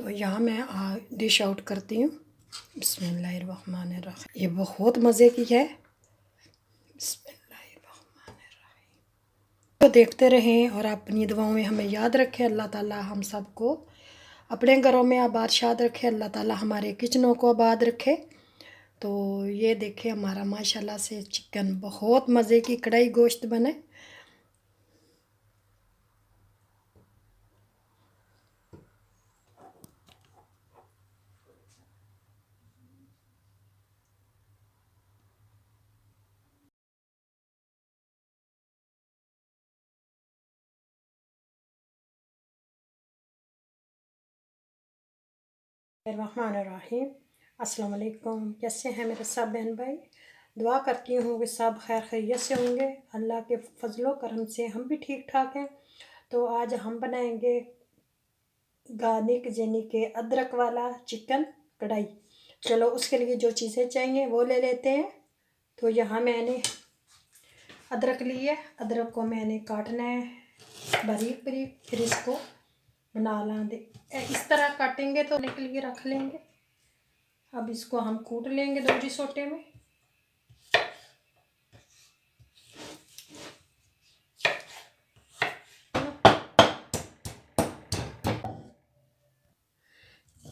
तो यहाँ मैं डिश आउट करती हूँ। बिस्मिल्लाहिर्रहमानिर्रहीम। ये बहुत मज़े की है। बिस्मिल्लाहिर्रहमानिर्रहीम। तो देखते रहें और अपनी दुआओं में हमें याद रखें। अल्लाह ताला हम सबको अपने घरों में आबाद शाद रखे। अल्लाह ताला हमारे किचनों को आबाद रखे। तो ये देखें हमारा माशाल्लाह से चिकन बहुत मज़े की कढ़ाई गोश्त बने। रहमानिर्रहीम। अस्सलाम वालेकुम। कैसे हैं मेरे सब बहन भाई? दुआ करती हूँ कि सब खैर खैरियत से होंगे। अल्लाह के फजलो करम से हम भी ठीक ठाक हैं। तो आज हम बनाएंगे गार्लिक यानी के अदरक वाला चिकन कढ़ाई। चलो उसके लिए जो चीज़ें चाहिए वो ले लेते हैं। तो यहाँ मैंने अदरक ली है। अदरक को मैंने काटना है बारीक बारीक, फिर इसको बना लेंगे। इस तरह काटेंगे तो के लिए रख लेंगे। अब इसको हम कूट लेंगे दोहरी सोटे में।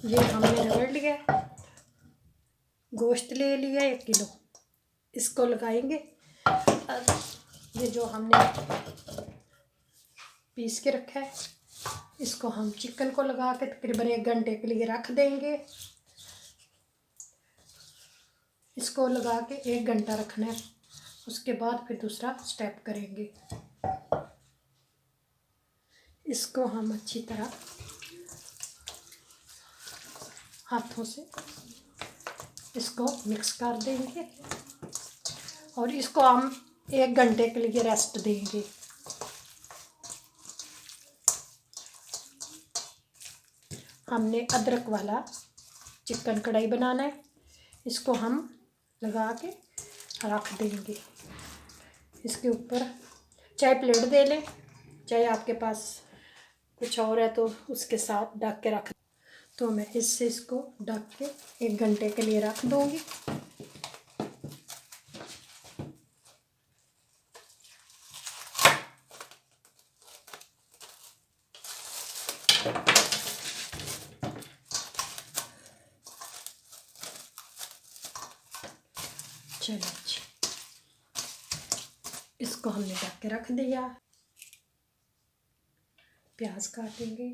ये हमने रगड़ लिया, गोश्त ले लिया 1 किलो। इसको लगाएंगे। ये जो हमने पीस के रखा है इसको हम चिकन को लगा के तकरीबन 1 घंटे के लिए रख देंगे। इसको लगा के 1 घंटा रखना है। उसके बाद फिर दूसरा स्टेप करेंगे। इसको हम अच्छी तरह हाथों से इसको मिक्स कर देंगे और इसको हम 1 घंटे के लिए रेस्ट देंगे। हमने अदरक वाला चिकन कढ़ाई बनाना है। इसको हम लगा के रख देंगे। इसके ऊपर चाहे प्लेट दे लें, चाहे आपके पास कुछ और है तो उसके साथ ढक के रख। तो मैं इससे इसको ढक के 1 घंटे के लिए रख दूँगी। चलो जी, इसको हमने ढक के रख दिया। प्याज काटेंगे।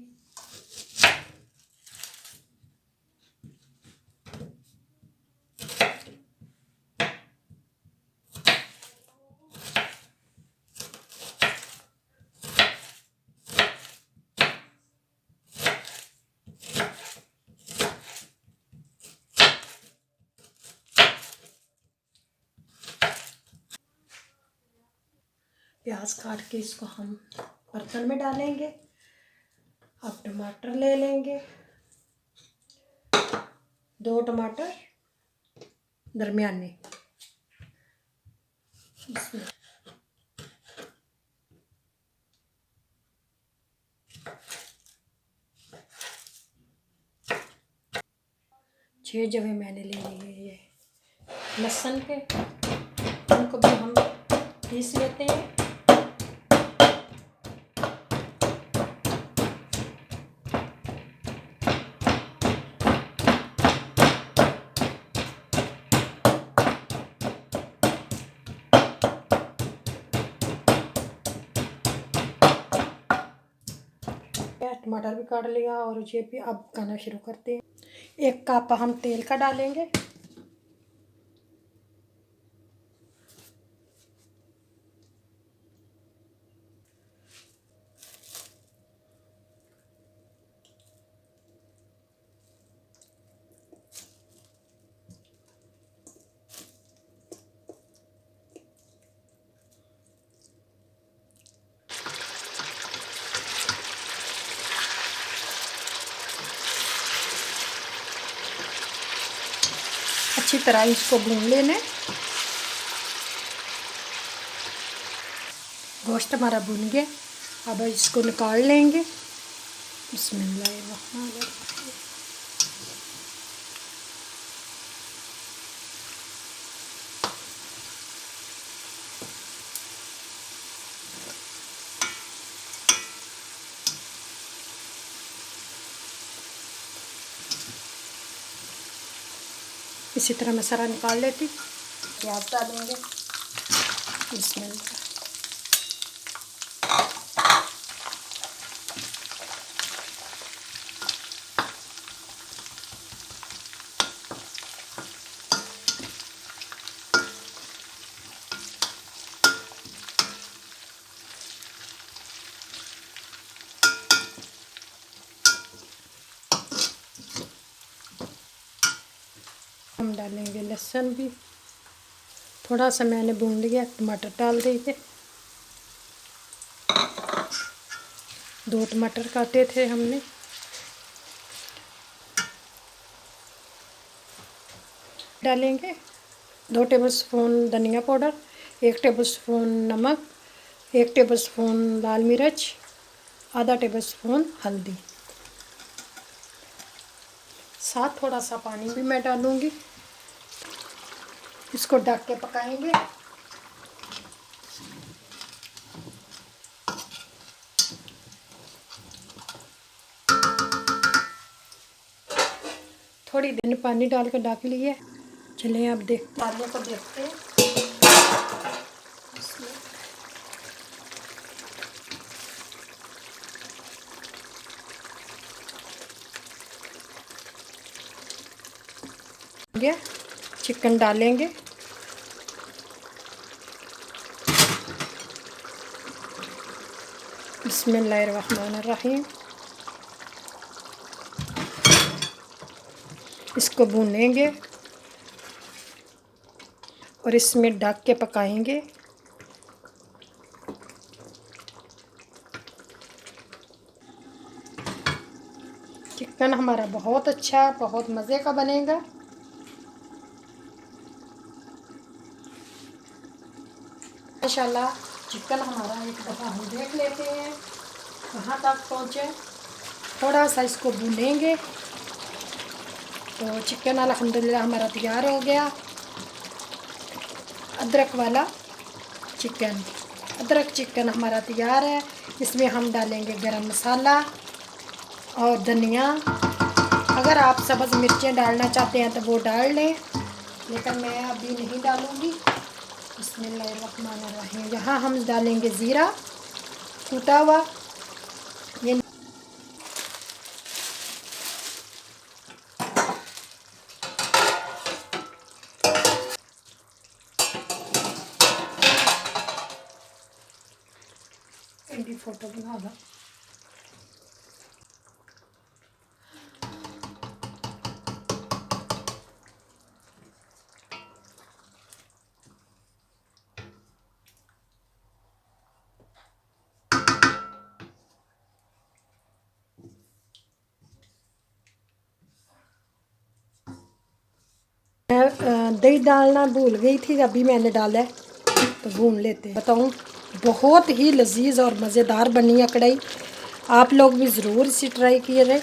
प्याज काट के इसको हम बर्तन में डालेंगे। अब टमाटर ले लेंगे, 2 टमाटर दरमियाने। इसमें 6 जवे मैंने ले लिए ये लहसुन के। उनको भी हम पीस लेते हैं। टमाटर भी काट लिया और ये भी अब पकाना शुरू करते हैं। 1 कप हम तेल का डालेंगे। अच्छी तरह इसको भून लेना है। गोश्त हमारा भुन गया। अब इसको निकाल लेंगे। बिस्मिल्लाहिर्रहमानिर्रहीम। इसी तरह मैं सारा निकाल लेती। प्याज डालेंगे, इसमें हम डालेंगे लहसुन भी, थोड़ा सा मैंने भून लिया। टमाटर डाल देंगे, 2 टमाटर काटे थे हमने। डालेंगे 2 टेबलस्पून धनिया पाउडर, 1 टेबलस्पून नमक, 1 टेबलस्पून लाल मिर्च, आधा टेबलस्पून हल्दी, साथ थोड़ा सा पानी भी मैं डालूंगी। इसको ढक के पकाएंगे। थोड़ी देर पानी डाल कर ढक लिए। चलिए अब दालों को देखते हैं। चिकन डालेंगे, बिस्मिल्लाहिर्रहमानिर्रहीम। इसको भूनेंगे और इसमें ढक के पकाएंगे। चिकन हमारा बहुत अच्छा, बहुत मज़े का बनेगा। माशाल्लाह चिकन हमारा एक दफ़ा हम देख लेते हैं कहाँ तक पहुँचे। थोड़ा सा इसको भूनेंगे तो चिकन अल्हम्दुलिल्लाह हमारा तैयार हो गया। अदरक वाला चिकन, अदरक चिकन हमारा तैयार है। इसमें हम डालेंगे गरम मसाला और धनिया। अगर आप सब्ज़ मिर्चें डालना चाहते हैं तो वो डाल लें, लेकिन मैं अभी नहीं डालूँगी। बिस्मिल्लाहिर्रहमानिर्रहीम। यहाँ हम डालेंगे ज़ीरा कूटा हुआ। ये फोटो बना दो। दही डालना भूल गई थी, अभी मैंने डाला है तो भून लेते हैं। बताऊँ बहुत ही लजीज और मज़ेदार बनी है कढ़ाई। आप लोग भी ज़रूर इसे ट्राई किए रहे।